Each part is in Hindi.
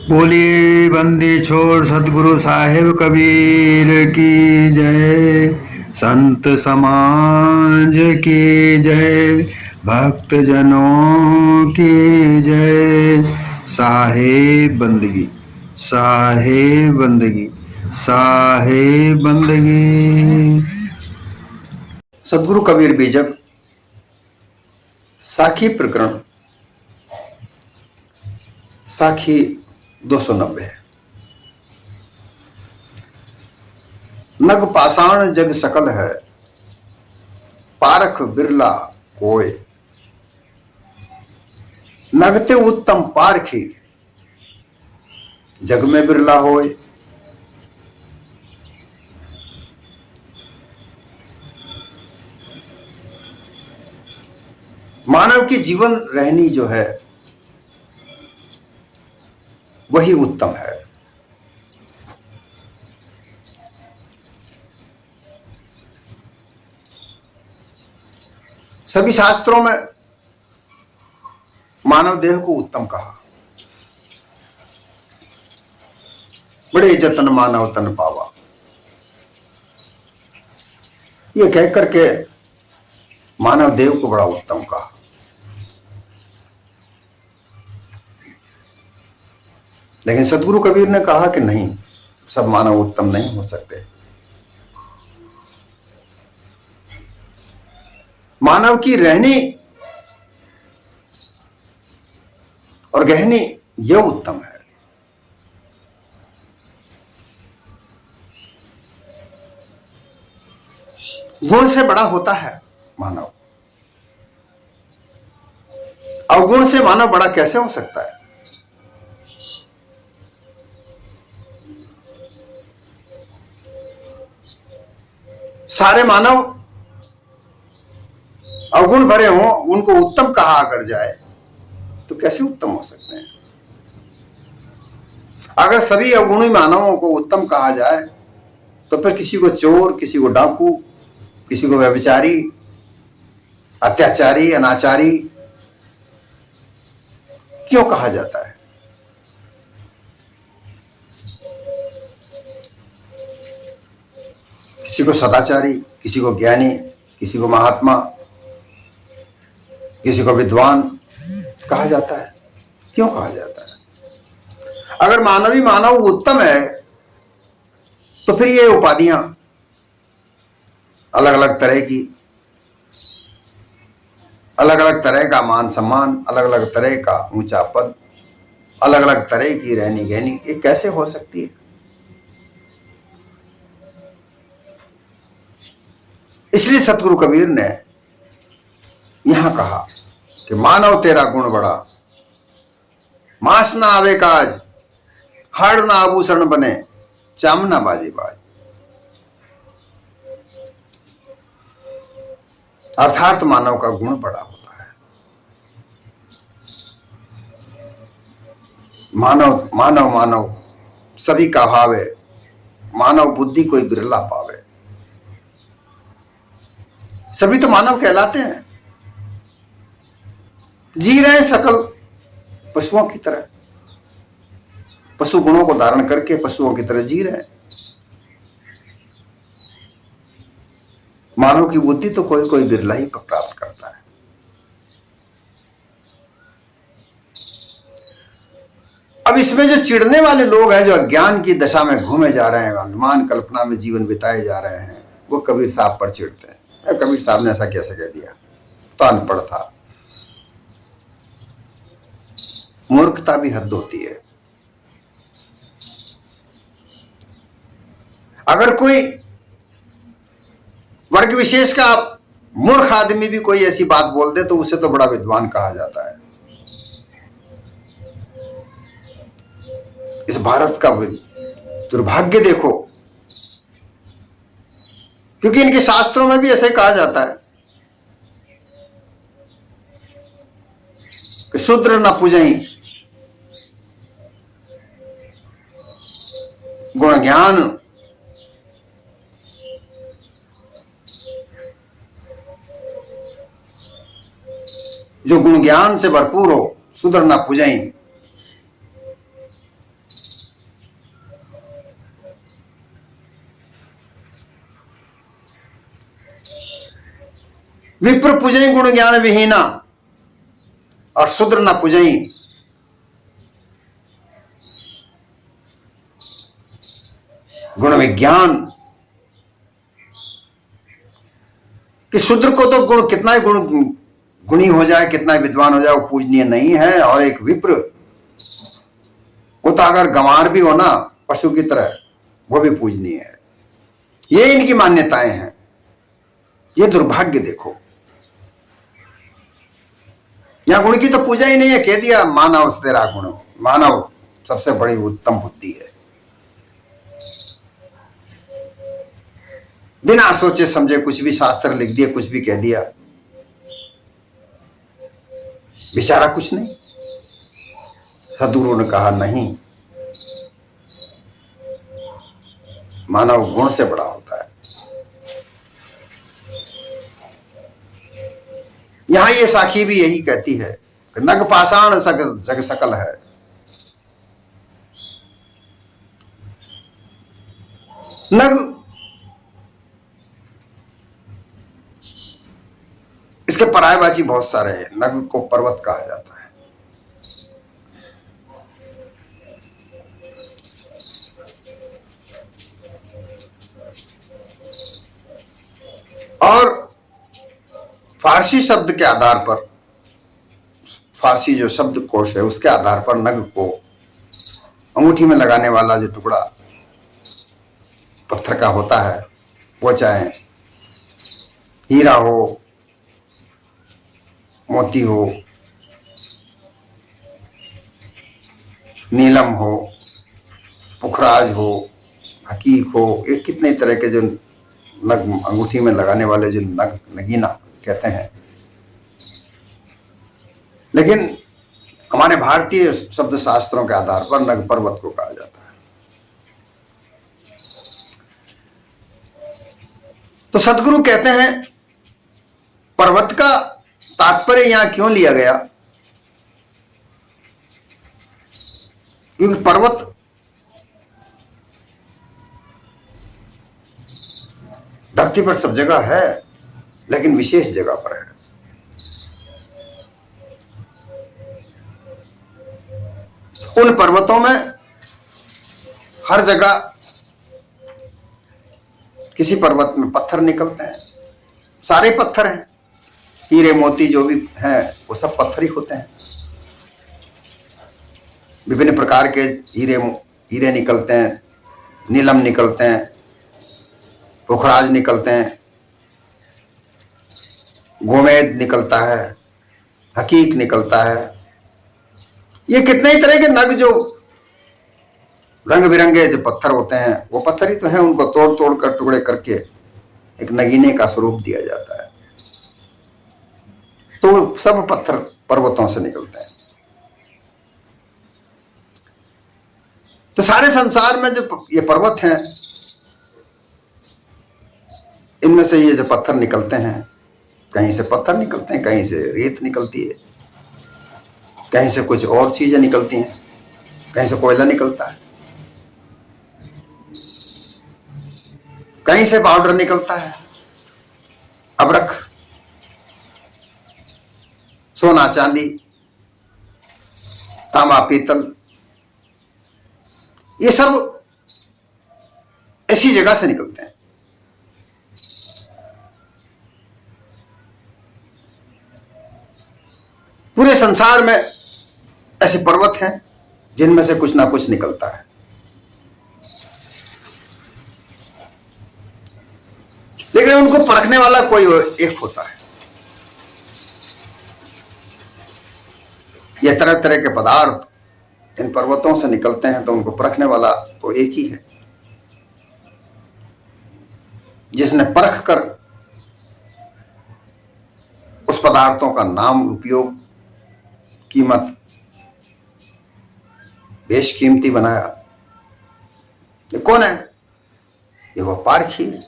बोलिए बंदी छोड़ सतगुरु साहिब कबीर की जय। संत समाज की जय। भक्त जनों की जय। साहिब बंदगी, साहिब बंदगी, साहिब बंदगी। सतगुरु कबीर बीजक साखी प्रकरण साखी 290 है। नग पाषाण जग सकल है, पारख बिरला कोय। नगते उत्तम पारखी, जग में बिरला होय। मानव की जीवन रहनी जो है वही उत्तम है। सभी शास्त्रों में मानव देह को उत्तम कहा। बड़े जतन मानव तन पावा, ये कह करके मानव देव को बड़ा उत्तम कहा। लेकिन सतगुरु कबीर ने कहा कि नहीं, सब मानव उत्तम नहीं हो सकते। मानव की रहनी और गहनी यह उत्तम है। गुण से बड़ा होता है मानव, अवगुण से मानव बड़ा कैसे हो सकता है? सारे मानव अवगुण भरे हों, उनको उत्तम कहा अगर जाए तो कैसे उत्तम हो सकते हैं? अगर सभी अवगुणी मानवों को उत्तम कहा जाए तो फिर किसी को चोर, किसी को डाकू, किसी को व्यभिचारी, अत्याचारी, अनाचारी क्यों कहा जाता है? किसी को सदाचारी, किसी को ज्ञानी, किसी को महात्मा, किसी को विद्वान कहा जाता है। क्यों कहा जाता है? अगर मानवी मानव उत्तम है तो फिर ये उपाधियां अलग अलग तरह की, अलग अलग तरह का मान सम्मान, अलग अलग तरह का ऊंचा पद, अलग अलग तरह की रहनी गहनी, ये कैसे हो सकती है? इसलिए सतगुरु कबीर ने यहां कहा कि मानव तेरा गुण बड़ा, मांस ना आवे काज, हाड़ ना आभूषण बने, चाम ना बाजे बाज। अर्थात मानव का गुण बड़ा होता है। मानव मानव मानव सभी का भाव है, मानव बुद्धि कोई बिरला पावे। सभी तो मानव कहलाते हैं, जी रहे हैं सकल पशुओं की तरह, पशु गुणों को धारण करके पशुओं की तरह जी रहे हैं। मानव की बुद्धि तो कोई कोई बिरला ही प्राप्त करता है। अब इसमें जो चिढ़ने वाले लोग हैं, जो अज्ञान की दशा में घूमे जा रहे हैं, अनुमान कल्पना में जीवन बिताए जा रहे हैं, वो कबीर साहब पर चिढ़ते हैं। कबीर साहब ने ऐसा कैसे कह दिया, तो अनपढ़ था। मूर्खता भी हद होती है। अगर कोई वर्ग विशेष का मूर्ख आदमी भी कोई ऐसी बात बोल दे तो उसे तो बड़ा विद्वान कहा जाता है। इस भारत का दुर्भाग्य देखो, क्योंकि इनके शास्त्रों में भी ऐसे कहा जाता है कि शूद्र न पूजई, गुण ज्ञान जो गुण ज्ञान से भरपूर हो, शूद्र न पूजई। विप्र पूजई गुण ज्ञान विहीना, और शूद्र न पूजई गुण विज्ञान। कि शूद्र को तो गुण कितना ही गुणी हो जाए, कितना ही विद्वान हो जाए, वो पूजनीय नहीं है। और एक विप्र, वो तो अगर गंवार भी हो ना पशु की तरह, वो भी पूजनीय है। ये इनकी मान्यताएं हैं। ये दुर्भाग्य देखो, यहां गुण की तो पूजा ही नहीं है। कह दिया मानव तेरा गुण, मानव सबसे बड़ी उत्तम बुद्धि है। बिना सोचे समझे कुछ भी शास्त्र लिख दिया, कुछ भी कह दिया, विचारा कुछ नहीं। सदगुरु ने कहा नहीं, मानव गुण से बड़ा होता है। यहां ये साखी भी यही कहती है कि नग पाषाण जग सकल है। नग, इसके पर्यायवाची बहुत सारे हैं। नग को पर्वत कहा जाता है। और फारसी शब्द के आधार पर, फारसी जो शब्द कोश है उसके आधार पर नग को अंगूठी में लगाने वाला जो टुकड़ा पत्थर का होता है, वो चाहे हीरा हो, मोती हो, नीलम हो, पुखराज हो, हकीक हो, ये कितने तरह के जो नग अंगूठी में लगाने वाले जो नगीना कहते हैं। लेकिन हमारे भारतीय शब्द शास्त्रों के आधार पर नग पर्वत को कहा जाता है। तो सदगुरु कहते हैं पर्वत का तात्पर्य यहां क्यों लिया गया, क्योंकि पर्वत धरती पर सब जगह है, लेकिन विशेष जगह पर है। उन पर्वतों में हर जगह किसी पर्वत में पत्थर निकलते हैं, सारे पत्थर हैं, हीरे मोती जो भी हैं वो सब पत्थर ही होते हैं। विभिन्न प्रकार के हीरे निकलते हैं, नीलम निकलते हैं, पुखराज निकलते हैं, गोमेद निकलता है, हकीक निकलता है। ये कितने ही तरह के नग जो रंग बिरंगे जो पत्थर होते हैं, वो पत्थर ही तो हैं। उनको तोड़ तोड़ कर टुकड़े करके एक नगीने का स्वरूप दिया जाता है। तो सब पत्थर पर्वतों से निकलते हैं। तो सारे संसार में जो ये पर्वत हैं, इनमें से ये जो पत्थर निकलते हैं, कहीं से पत्थर निकलते हैं, कहीं से रेत निकलती है, कहीं से कुछ और चीजें निकलती हैं, कहीं से कोयला निकलता है, कहीं से पाउडर निकलता है, अबरख, सोना चांदी, तांबा पीतल, ये सब ऐसी जगह से निकलते हैं। पूरे संसार में ऐसे पर्वत हैं जिनमें से कुछ ना कुछ निकलता है। लेकिन उनको परखने वाला कोई एक होता है। ये तरह तरह के पदार्थ इन पर्वतों से निकलते हैं, तो उनको परखने वाला तो एक ही है, जिसने परख कर उस पदार्थों का नाम, उपयोग, कीमत, बेशकीमती बनाया। ये कौन है? ये वो पारखी है।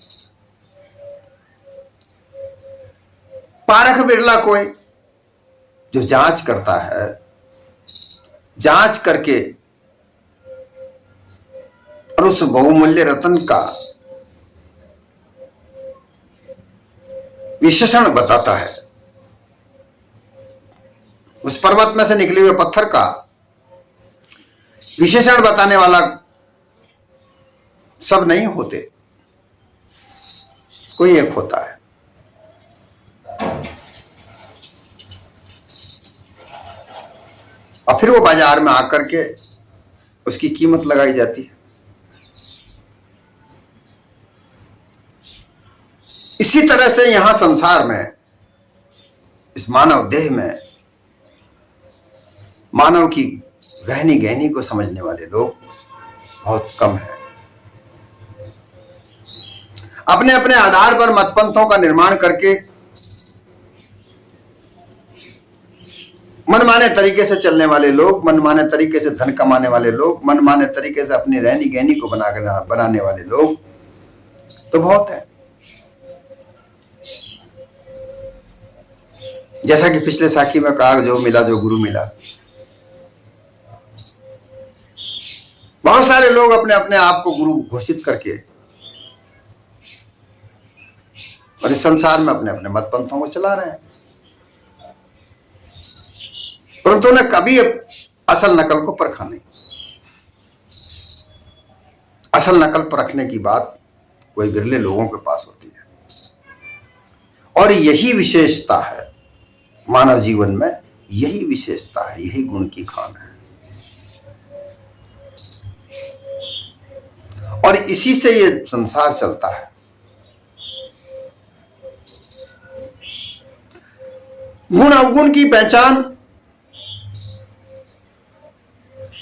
पारख बिरला कोई जो जांच करता है, जांच करके और उस बहुमूल्य रत्न का विशेषण बताता है। उस पर्वत में से निकले हुए पत्थर का विशेषण बताने वाला सब नहीं होते, कोई एक होता है। और फिर वो बाजार में आकर के उसकी कीमत लगाई जाती है। इसी तरह से यहां संसार में, इस मानव देह में, मानव की गहनी गहनी को समझने वाले लोग बहुत कम हैं। अपने अपने आधार पर मतपंथों का निर्माण करके मनमाने तरीके से चलने वाले लोग, मनमाने तरीके से धन कमाने वाले लोग, मनमाने तरीके से अपनी रहनी गहनी को बनाने वाले लोग तो बहुत है। जैसा कि पिछले साखी में कहा, जो मिला जो गुरु मिला। बहुत सारे लोग अपने अपने आप को गुरु घोषित करके और इस संसार में अपने अपने मतपंथों को चला रहे हैं, परंतु उन्हें कभी असल नकल को परखा नहीं। असल नकल परखने की बात कोई बिरले लोगों के पास होती है, और यही विशेषता है मानव जीवन में। यही विशेषता है, यही गुण की खान है, और इसी से ये संसार चलता है। गुण अवगुण की पहचान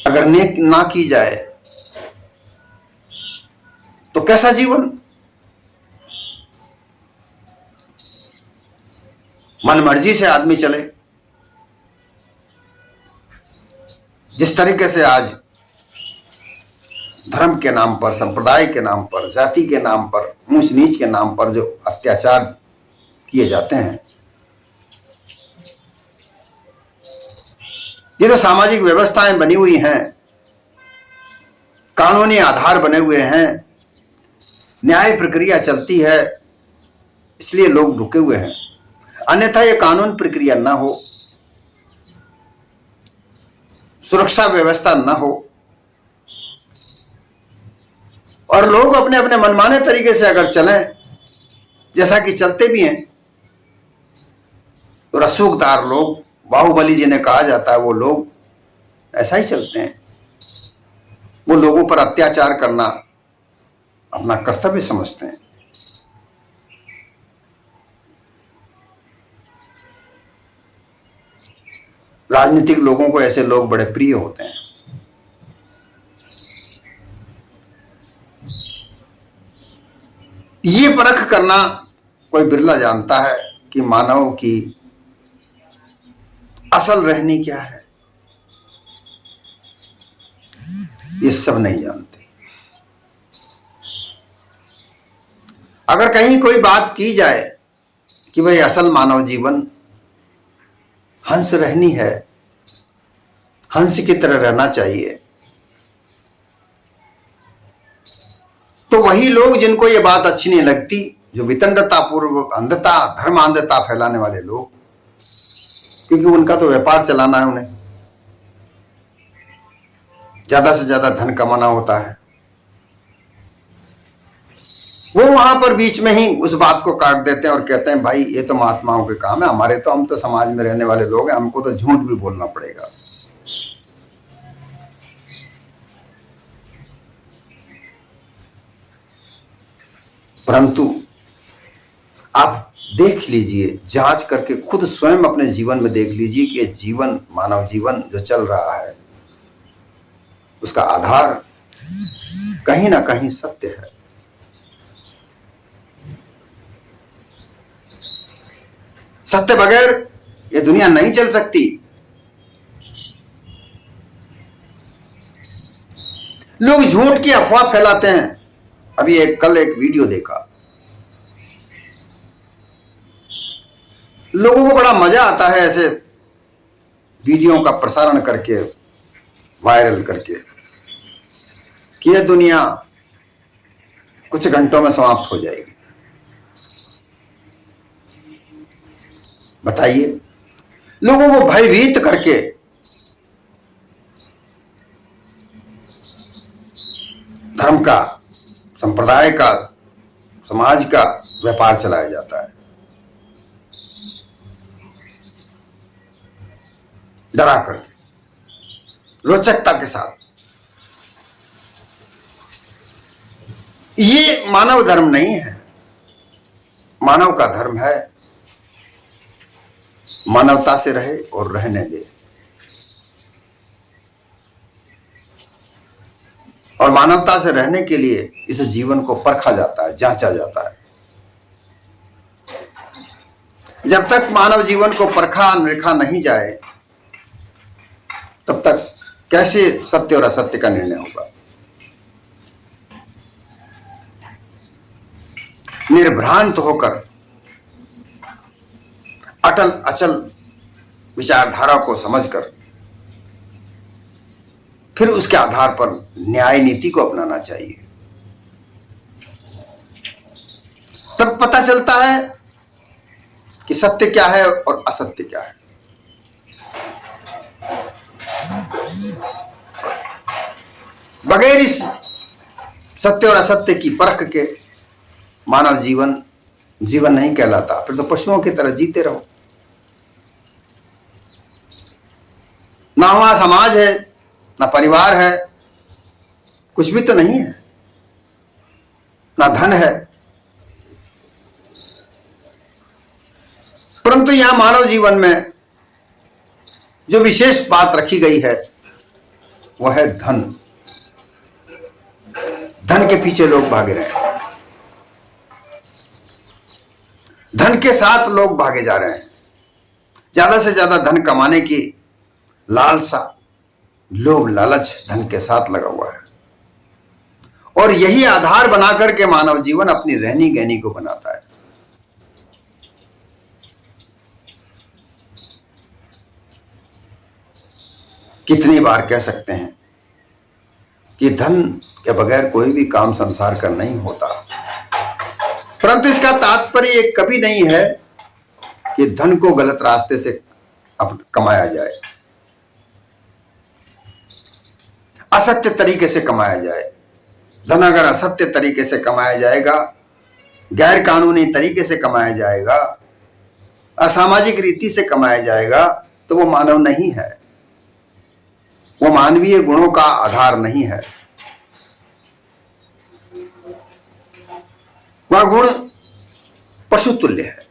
अगर ना की जाए तो कैसा जीवन? मन मर्जी से आदमी चले। जिस तरीके से आज धर्म के नाम पर, संप्रदाय के नाम पर, जाति के नाम पर, ऊंच नीच के नाम पर जो अत्याचार किए जाते हैं, ये जो सामाजिक व्यवस्थाएं बनी हुई हैं, कानूनी आधार बने हुए हैं, न्याय प्रक्रिया चलती है, इसलिए लोग रुके हुए हैं। अन्यथा ये कानून प्रक्रिया ना हो, सुरक्षा व्यवस्था ना हो, और लोग अपने अपने मनमाने तरीके से अगर चलें, जैसा कि चलते भी हैं, तो रसूखदार लोग, बाहुबली जिन्हें कहा जाता है, वो लोग ऐसा ही चलते हैं। वो लोगों पर अत्याचार करना अपना कर्तव्य समझते हैं। राजनीतिक लोगों को ऐसे लोग बड़े प्रिय होते हैं। ये परख करना कोई बिरला जानता है कि मानव की असल रहनी क्या है। ये सब नहीं जानते। अगर कहीं कोई बात की जाए कि भाई असल मानव जीवन हंस रहनी है, हंस की तरह रहना चाहिए, तो वही लोग जिनको ये बात अच्छी नहीं लगती, जो वितंडता पूर्वक अंधता, धर्मांधता फैलाने वाले लोग, क्योंकि उनका तो व्यापार चलाना है, उन्हें ज्यादा से ज्यादा धन कमाना होता है, वो वहां पर बीच में ही उस बात को काट देते हैं और कहते हैं भाई ये तो महात्माओं के काम है, हमारे तो, हम तो समाज में रहने वाले लोग हैं, हमको तो झूठ भी बोलना पड़ेगा। परंतु आप देख लीजिए, जांच करके खुद स्वयं अपने जीवन में देख लीजिए कि जीवन, मानव जीवन जो चल रहा है, उसका आधार कहीं ना कहीं सत्य है। सत्य बगैर ये दुनिया नहीं चल सकती। लोग झूठ की अफवाह फैलाते हैं। अभी कल एक वीडियो देखा, लोगों को बड़ा मजा आता है ऐसे वीडियो का प्रसारण करके, वायरल करके, कि यह दुनिया कुछ घंटों में समाप्त हो जाएगी। बताइए, लोगों को भयभीत करके धर्म का, संप्रदाय का, समाज का व्यापार चलाया जाता है, डरा करके, रोचकता के साथ। ये मानव धर्म नहीं है। मानव का धर्म है मानवता से रहे और रहने दे। और मानवता से रहने के लिए इस जीवन को परखा जाता है, जांचा जाता है। जब तक मानव जीवन को परखा निरखा नहीं जाए, तब तक कैसे सत्य और असत्य का निर्णय होगा। निर्भ्रांत होकर अटल अचल विचारधारा को समझकर फिर उसके आधार पर न्याय नीति को अपनाना चाहिए। तब पता चलता है कि सत्य क्या है और असत्य क्या है। बगैर इस सत्य और असत्य की परख के मानव जीवन जीवन नहीं कहलाता। फिर तो पशुओं की तरह जीते रहो। ना वहां समाज है, ना परिवार है, कुछ भी तो नहीं है, ना धन है। परंतु यहां मानव जीवन में जो विशेष बात रखी गई है वह है धन। धन के पीछे लोग भागे रहे हैं, धन के साथ लोग भागे जा रहे हैं। ज्यादा से ज्यादा धन कमाने की लालसा, लोभ लालच धन के साथ लगा हुआ है। और यही आधार बनाकर के मानव जीवन अपनी रहनी गहनी को बनाता है। कितनी बार कह सकते हैं कि धन के बगैर कोई भी काम संसार का नहीं होता। परंतु इसका तात्पर्य ये कभी नहीं है कि धन को गलत रास्ते से कमाया जाए, असत्य तरीके से कमाया जाए। धन अगर असत्य तरीके से कमाया जाएगा, गैर कानूनी तरीके से कमाया जाएगा, असामाजिक रीति से कमाया जाएगा, तो वो मानव नहीं है, वो मानवीय गुणों का आधार नहीं है। वह गुण पशु तुल्य है,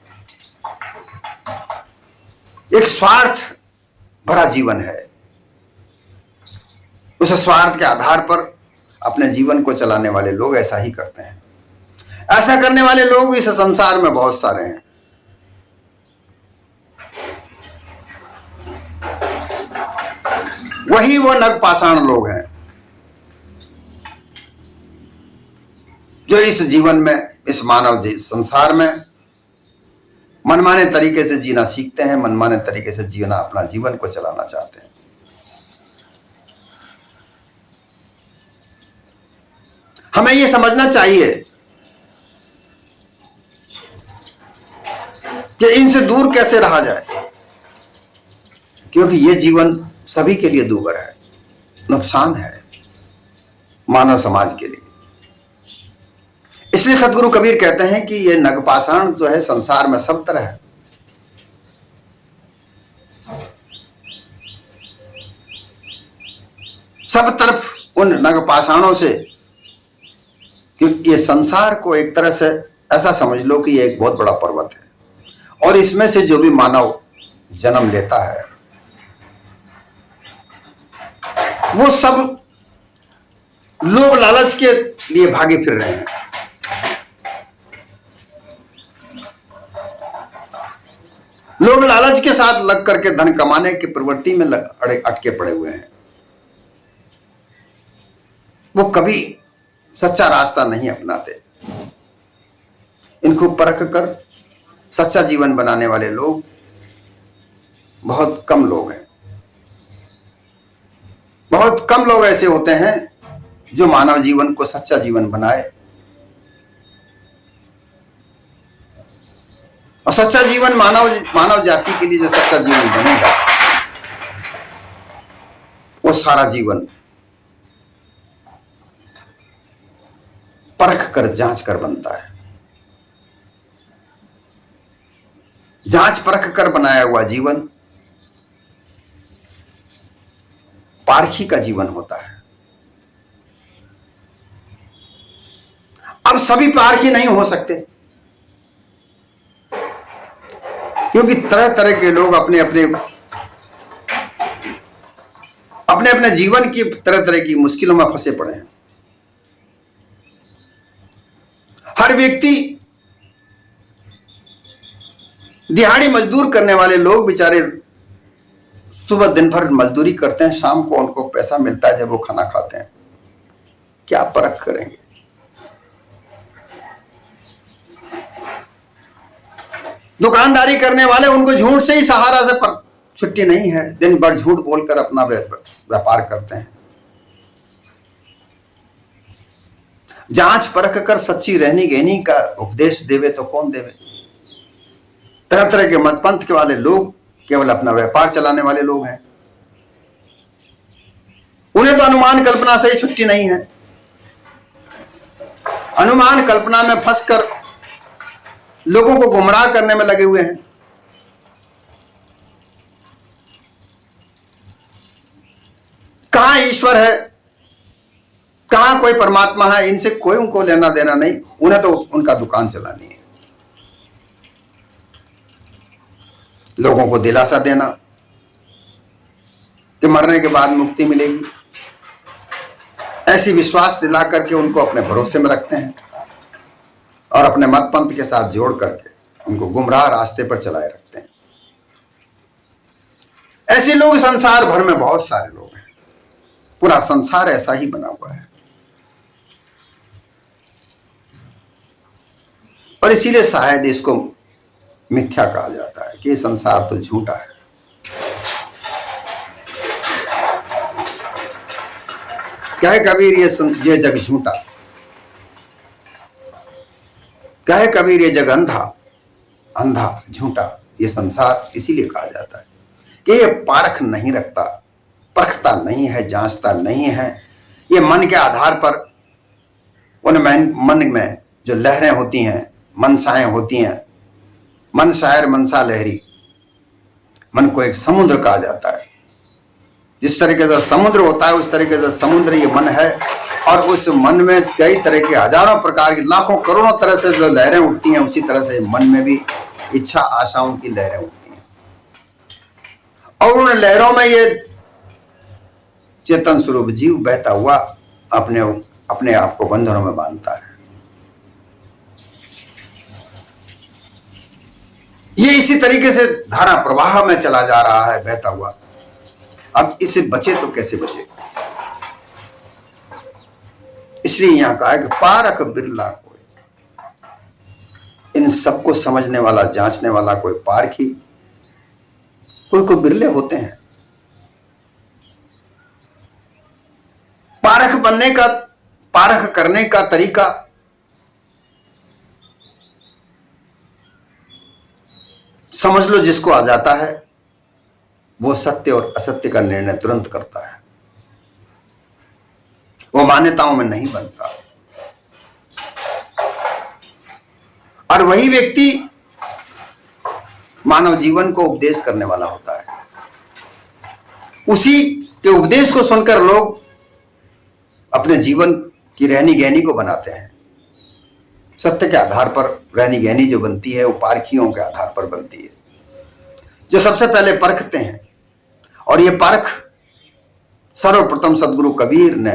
एक स्वार्थ भरा जीवन है। उस स्वार्थ के आधार पर अपने जीवन को चलाने वाले लोग ऐसा ही करते हैं। ऐसा करने वाले लोग इस संसार में बहुत सारे हैं। वही वो नगपाषाण लोग हैं जो इस जीवन में, इस मानव संसार में मनमाने तरीके से जीना सीखते हैं, मनमाने तरीके से जीना, अपना जीवन को चलाना चाहते हैं। हमें यह समझना चाहिए कि इनसे दूर कैसे रहा जाए, क्योंकि यह जीवन सभी के लिए दूभर है, नुकसान है मानव समाज के लिए। इसलिए सदगुरु कबीर कहते हैं कि यह नगपाषाण जो है संसार में सब तरह है। सब तरफ उन नगपाषाणों से, क्योंकि ये संसार को एक तरह से ऐसा समझ लो कि ये एक बहुत बड़ा पर्वत है, और इसमें से जो भी मानव जन्म लेता है वो सब लोभ लालच के लिए भागे फिर रहे हैं। लोभ लालच के साथ लग करके धन कमाने की प्रवृत्ति में अटके पड़े हुए हैं। वो कभी सच्चा रास्ता नहीं अपनाते। इनको परख कर सच्चा जीवन बनाने वाले लोग बहुत कम लोग हैं। बहुत कम लोग ऐसे होते हैं जो मानव जीवन को सच्चा जीवन बनाए और सच्चा जीवन मानव जाति के लिए जो सच्चा जीवन बनेगा वो सारा जीवन परख कर जांच कर बनता है। जांच परख कर बनाया हुआ जीवन पारखी का जीवन होता है। अब सभी पारखी नहीं हो सकते, क्योंकि तरह तरह के लोग अपने अपने जीवन की तरह तरह की मुश्किलों में फंसे पड़े हैं। हर व्यक्ति, दिहाड़ी मजदूर करने वाले लोग बेचारे सुबह दिन भर मजदूरी करते हैं, शाम को उनको पैसा मिलता है जब वो खाना खाते हैं। क्या परख करेंगे? दुकानदारी करने वाले, उनको झूठ से ही सहारा से पर छुट्टी नहीं है, दिन भर झूठ बोलकर अपना व्यापार करते हैं। जांच परख कर सच्ची रहनी गहनी का उपदेश देवे तो कौन देवे? तरह तरह के मत पंथ के वाले लोग केवल अपना व्यापार चलाने वाले लोग हैं। उन्हें तो अनुमान कल्पना से ही छुट्टी नहीं है। अनुमान कल्पना में फंसकर लोगों को गुमराह करने में लगे हुए हैं। कहां ईश्वर है, कहां कोई परमात्मा है, इनसे कोई उनको लेना देना नहीं। उन्हें तो उनका दुकान चलानी है, लोगों को दिलासा देना कि मरने के बाद मुक्ति मिलेगी, ऐसी विश्वास दिला करके उनको अपने भरोसे में रखते हैं और अपने मत पंथ के साथ जोड़ करके उनको गुमराह रास्ते पर चलाए रखते हैं। ऐसे लोग संसार भर में बहुत सारे लोग हैं। पूरा संसार ऐसा ही बना हुआ है और इसीलिए शायद इसको मिथ्या कहा जाता है कि संसार तो झूठा है। कहे कबीर ये जग झूठा, कहे कबीर ये जग अंधा, अंधा झूठा। ये संसार इसीलिए कहा जाता है कि ये पारख नहीं रखता, परखता नहीं है, जांचता नहीं है। ये मन के आधार पर उन मन में जो लहरें होती हैं, मनसाएं होती हैं, मन शायर मनसा लहरी। मन को एक समुद्र कहा जाता है। जिस तरीके से समुद्र होता है उस तरीके से समुद्र ये मन है और उस मन में कई तरह के हजारों प्रकार की, लाखों करोड़ों तरह से जो लहरें उठती हैं, उसी तरह से मन में भी इच्छा आशाओं की लहरें उठती हैं और उन लहरों में ये चेतन स्वरूप जीव बहता हुआ अपने आप को बंधनों में बांधता है। ये इसी तरीके से धारा प्रवाह में चला जा रहा है, बहता हुआ। अब इससे बचे तो कैसे बचे? इसलिए यहां कहा है कि पारख बिरला कोई, इन सबको समझने वाला, जांचने वाला कोई पारखी, कोई बिरले होते हैं। पारख करने का तरीका समझ लो, जिसको आ जाता है वो सत्य और असत्य का निर्णय तुरंत करता है, वो मान्यताओं में नहीं बनता। और वही व्यक्ति मानव जीवन को उपदेश करने वाला होता है। उसी के उपदेश को सुनकर लोग अपने जीवन की रहनी गहनी को बनाते हैं। सत्य के आधार पर रहनी गहनी जो बनती है वो पारखियों के आधार पर बनती है, जो सबसे पहले परखते हैं। और ये परख सर्वप्रथम सदगुरु कबीर ने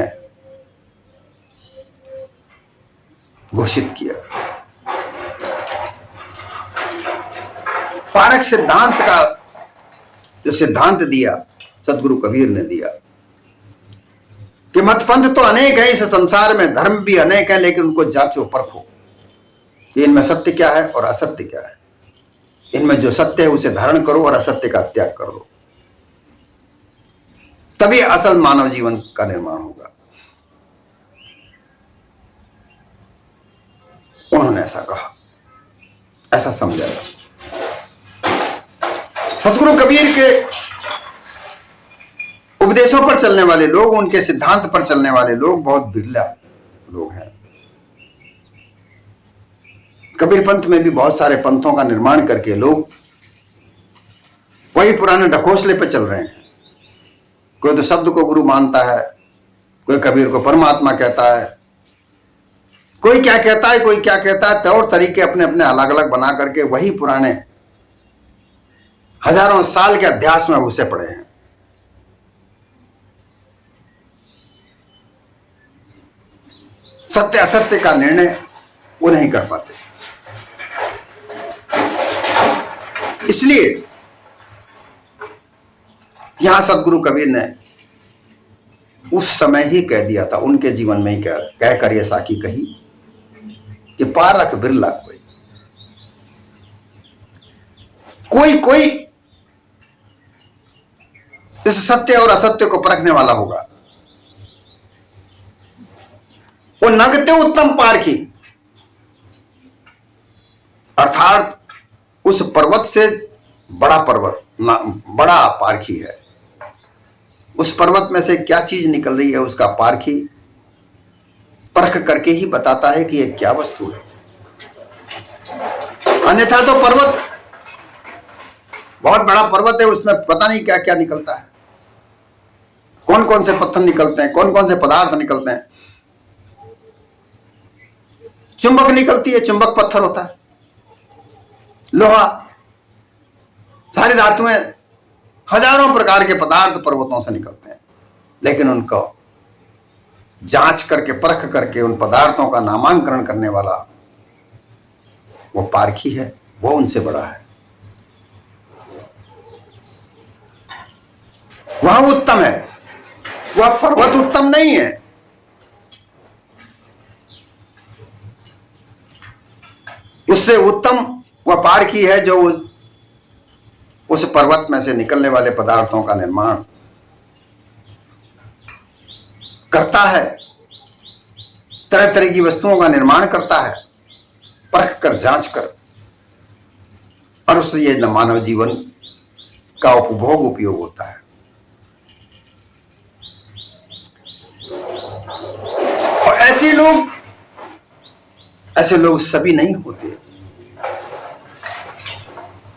घोषित किया। पारख सिद्धांत का जो सिद्धांत दिया सदगुरु कबीर ने दिया कि मतपंथ तो अनेक है इस संसार में, धर्म भी अनेक है, लेकिन उनको जांचो परखो कि इनमें सत्य क्या है और असत्य क्या है। इनमें जो सत्य है उसे धारण करो और असत्य का त्याग कर दो, तभी असल मानव जीवन का निर्माण होगा। उन्होंने ऐसा कहा, ऐसा समझाया। सतगुरु कबीर के उपदेशों पर चलने वाले लोग, उनके सिद्धांत पर चलने वाले लोग बहुत बिरला लोग हैं। कबीर पंथ में भी बहुत सारे पंथों का निर्माण करके लोग वही पुराने ढकोसले पर चल रहे हैं। कोई तो शब्द को गुरु मानता है, कोई कबीर को परमात्मा कहता है, कोई क्या कहता है, कोई क्या कहता है। तौर तरीके अपने अपने अलग अलग बना करके वही पुराने हजारों साल के अध्यास में घुसे पड़े हैं। सत्य असत्य का निर्णय वो नहीं कर पाते। इसलिए यहां सदगुरु कबीर ने उस समय ही कह दिया था, उनके जीवन में ही कहकर यह साखी कही कि पारख बिरला कोई इस सत्य और असत्य को परखने वाला होगा। वो नगते उत्तम पारखी, अर्थात उस पर्वत से बड़ा पर्वत, बड़ा पारखी है। उस पर्वत में से क्या चीज निकल रही है उसका पारखी परख करके ही बताता है कि यह क्या वस्तु है। अन्यथा तो पर्वत बहुत बड़ा पर्वत है, उसमें पता नहीं क्या क्या निकलता है, कौन कौन से पत्थर निकलते हैं, कौन कौन से पदार्थ निकलते हैं। चुंबक निकलती है, चुंबक पत्थर होता है, लोहा, सारी धातुएं, हजारों प्रकार के पदार्थ पर्वतों से निकलते हैं। लेकिन उनको जांच करके परख करके उन पदार्थों का नामांकन करने वाला वो पारखी है, वो उनसे बड़ा है, वह उत्तम है। वह पर्वत उत्तम नहीं है, उससे उत्तम वह पारखी है जो उस पर्वत में से निकलने वाले पदार्थों का निर्माण करता है, तरह तरह की वस्तुओं का निर्माण करता है, परख कर जांच कर, और उससे ये मानव जीवन का उपभोग उपयोग होता है। और ऐसे लोग सभी नहीं होते,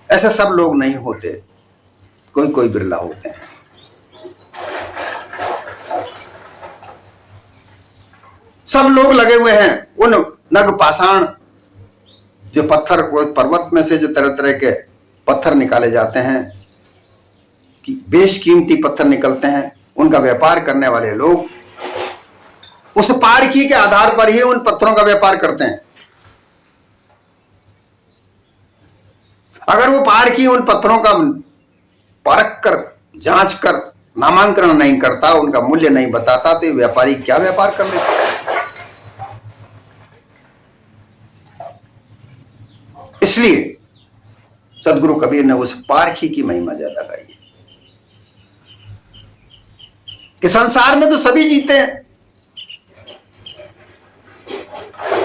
ऐसे सब लोग नहीं होते, कोई कोई बिरला होते हैं। सब लोग लगे हुए हैं उन नग पाषाण, जो पत्थर, पर्वत में से जो तरह तरह के पत्थर निकाले जाते हैं, कि बेशकीमती पत्थर निकलते हैं, उनका व्यापार करने वाले लोग उस पारखी के आधार पर ही उन पत्थरों का व्यापार करते हैं। अगर वो पारखी उन पत्थरों का परख कर, जांच कर, नामांकन नहीं करता, उनका मूल्य नहीं बताता, तो व्यापारी क्या व्यापार कर लेता। इसलिए सदगुरु कबीर ने उस पारखी की महिमा ज्यादा गाई है कि संसार में तो सभी जीते हैं।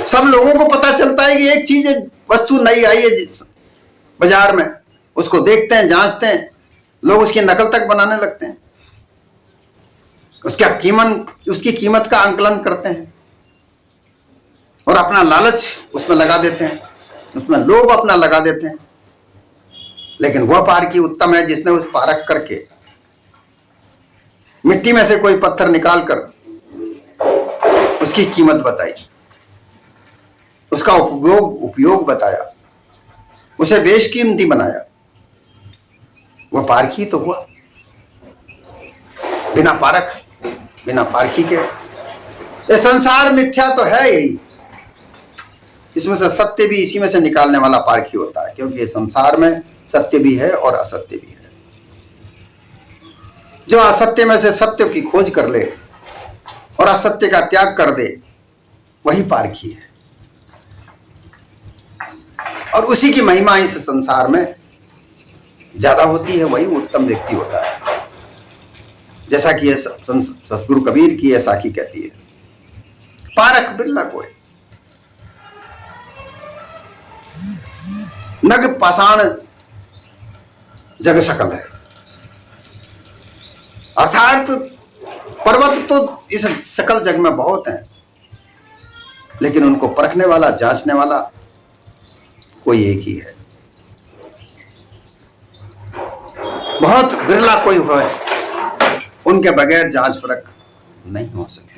सब लोगों को पता चलता है कि एक चीज, वस्तु नई आई है बाजार में, उसको देखते हैं, जांचते हैं, लोग उसकी नकल तक बनाने लगते हैं, उसकी कीमत का आंकलन करते हैं और अपना लालच उसमें लगा देते हैं, उसमें लोभ अपना लगा देते हैं। लेकिन वह पारखी उत्तम है जिसने उस पारख करके मिट्टी में से कोई पत्थर निकालकर उसकी कीमत बताई, उसका उपयोग बताया, उसे बेशकीमती बनाया। वह पारखी तो हुआ। बिना पारख, बिना पारखी के ये संसार मिथ्या तो है यही। इसमें से सत्य भी इसी में से निकालने वाला पारखी होता है, क्योंकि संसार में सत्य भी है और असत्य भी है। जो असत्य में से सत्य की खोज कर ले और असत्य का त्याग कर दे, वही पारखी है। और उसी की महिमा इस संसार में ज्यादा होती है, वही उत्तम व्यक्ति होता है। जैसा कि सतगुरु कबीर की ऐसा की कहती है, पारख बिरला कोई, नग पाषाण जग सकल है। अर्थात पर्वत तो इस सकल जग में बहुत हैं, लेकिन उनको परखने वाला, जांचने वाला कोई एक ही है। बहुत बिरला कोई हो, उनके बगैर जांच परख नहीं हो सकती।